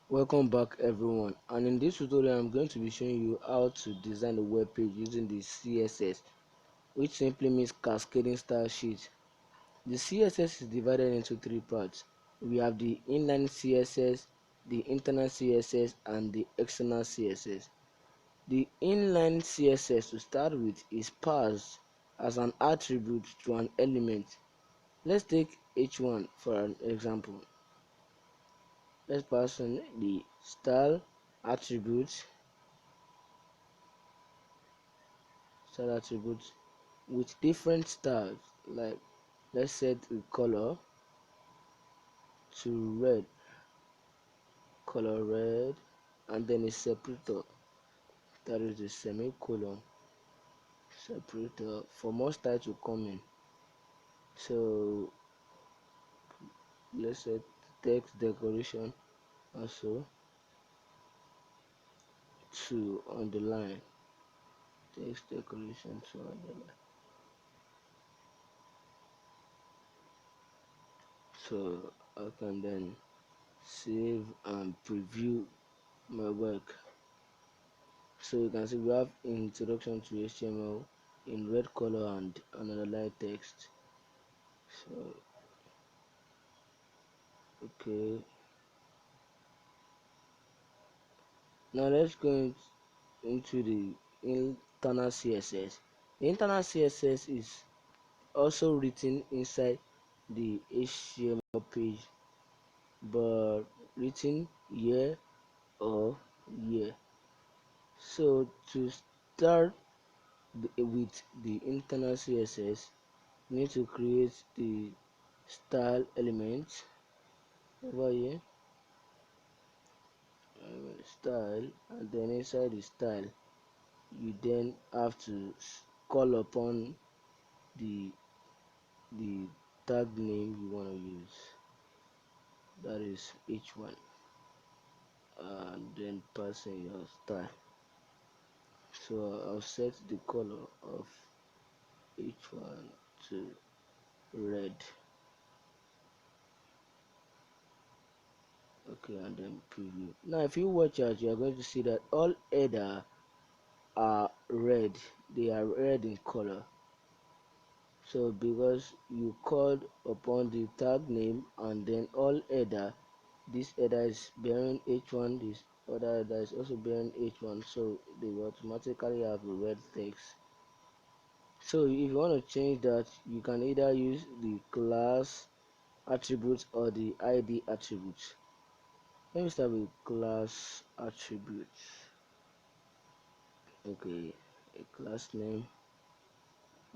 Welcome back everyone, and in this tutorial I'm going to be showing you how to design a web page using the CSS, which simply means cascading style sheet. The CSS is divided into three parts. We have the inline CSS, the internal CSS, and the external CSS. The inline CSS to start with is passed as an attribute to an element. Let's take h1 for an example. Let's pass on the style attribute with different styles, like let's set the color to red, and then a separator, that is the semicolon separator, for more style to come in. So let's set text decoration also to underline, text decoration to underline. So I can then save and preview my work. So you can see we have introduction to HTML in red color and underline text. So okay, now let's go into the internal CSS. The internal CSS is also written inside the HTML page, but written here or here. So to start with the internal CSS, you need to create the style element over here, style, and then inside the style you then have to call upon the the tag name you want to use, that is h1, and then pass in your style. So I'll set the color of h1 to red. Okay, and then preview. Now if you watch out, you are going to see that all header are red. They are red in color. So because you called upon the tag name and then all header, this header is bearing h1, this other header is also bearing h1, so they will automatically have a red text. So if you want to change that, you can either use the class attributes or the id attributes. Let me start with class attributes. Okay, a class name.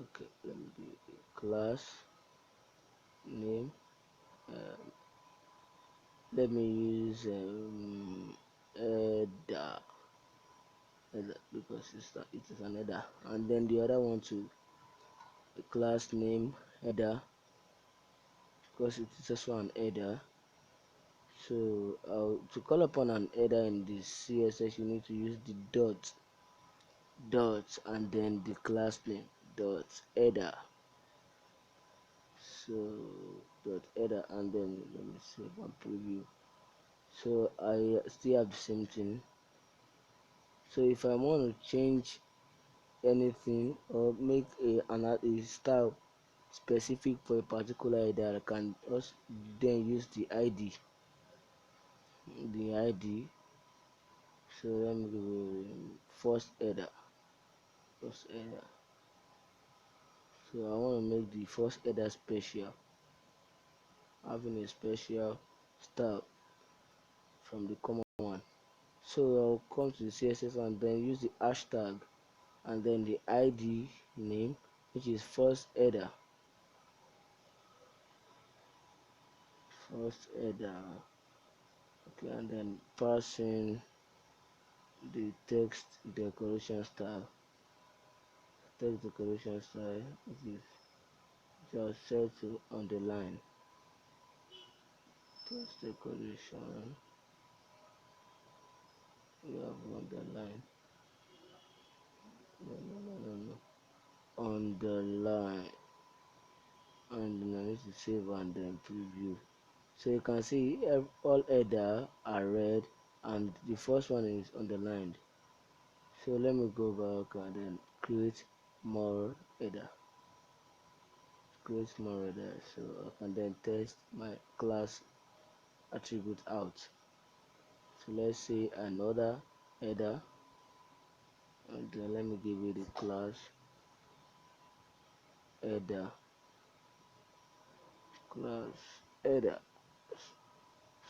Okay, let me do a class name. Let me use header, because it is an header, and then the other one to a class name header, because it is also an header. So to call upon an header in the CSS, you need to use the dot and then the class name dot header. So dot header, and then let me save and preview. So I still have the same thing. So if I want to change anything or make a style specific for a particular header, I can also then use the id. So let me give first header. So I want to make the first header special, having a special style from the common one. So I'll come to the CSS and then use the hashtag and then the id name, which is first header. Okay, and then passing the text decoration style, which is just set to underline. Text decoration, we have underline. Underline, and then I need to save and then preview. So you can see all header are red the first one is underlined. So let me go back and then create more header. Create more header. So I can then test my class attribute out. So let's say another header, and then let me give it the class header. Class header.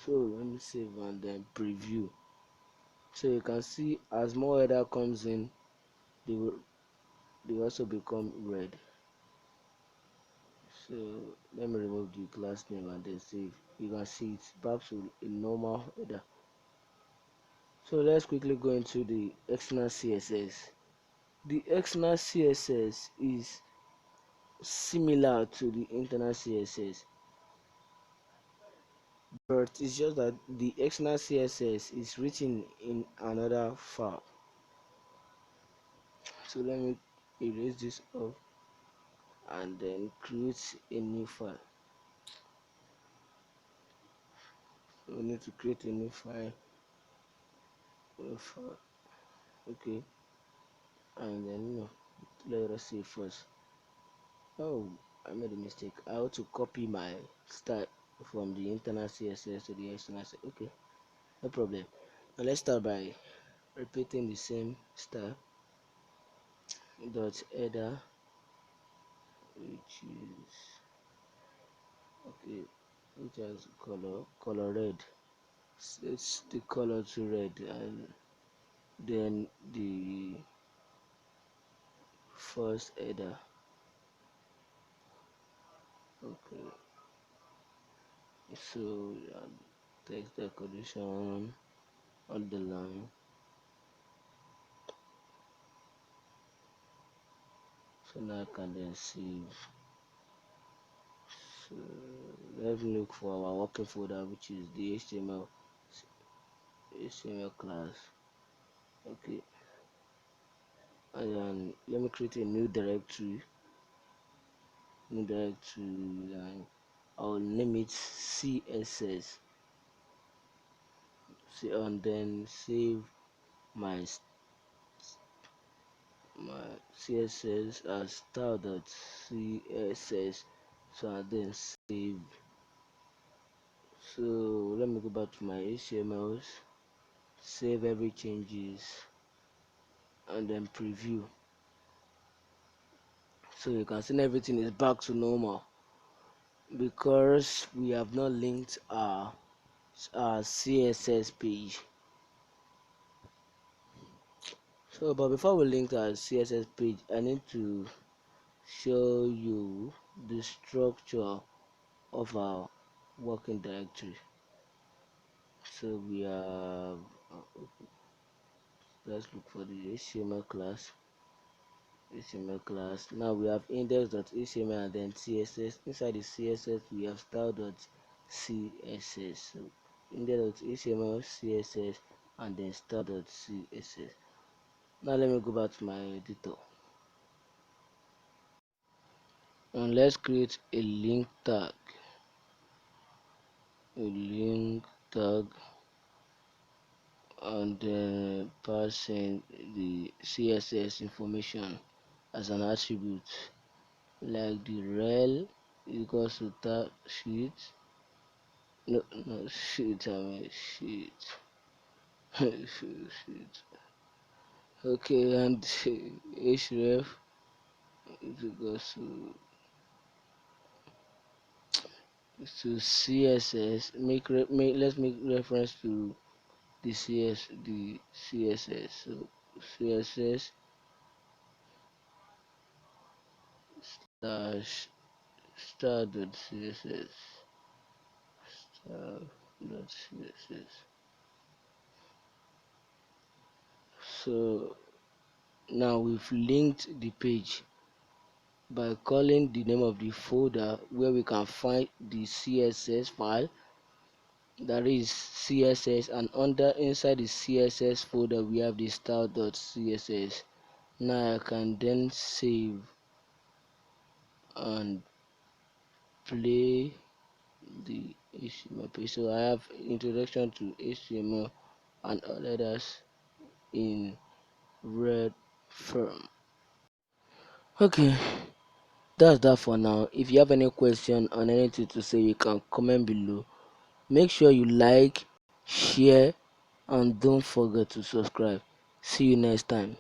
So let me save and then preview. So you can see as more header comes in, they also become red. So let me remove the class name and then save. You can see it's back to a normal header. So let's quickly go into the external CSS. The external CSS is similar to the internal CSS, but it's just that the external CSS is written in another file. So let me erase this off and then create a new file. So we need to create a new file. Okay, and then let us see first. Oh, I made a mistake. I ought to copy my style from the internal CSS to the external CSS. Okay, no problem. Now let's start by repeating the same style. Dot header, which is okay, which has color red. It's the color to red, and then the first header. Okay, so text decoration on the line. So now I can then save. So let's look for our working folder, which is the HTML class. Okay, and then let me create a new directory. And I'll name it CSS. And then save my CSS as style.css. So I then save. So let me go back to my HTMLs, save every changes, and then preview. So you can see everything is back to normal because we have not linked our CSS page. So but before we link our CSS page, I need to show you the structure of our working directory. So we have let's look for the HTML class. Now we have index.html and then CSS. Inside the CSS we have style.css. So index.html, CSS, and then style.css. Now let me go back to my editor and let's create a link tag. And then passing the CSS information as an attribute, like the rel equals to tab sheet. No sheet. I mean sheet. Sheet. Okay, and href is equals to CSS. Let's make reference to the CSS. So CSS slash star.css. Star.css. So now we've linked the page by calling the name of the folder where we can find the CSS file, that is CSS, and inside the CSS folder we have the style.css. Now I can then save and play the HTML page. So I have introduction to HTML and all others in red firm. Okay, that's that for now. If you have any question or anything to say, you can comment below. Make sure you like, share, and don't forget to subscribe. See you next time.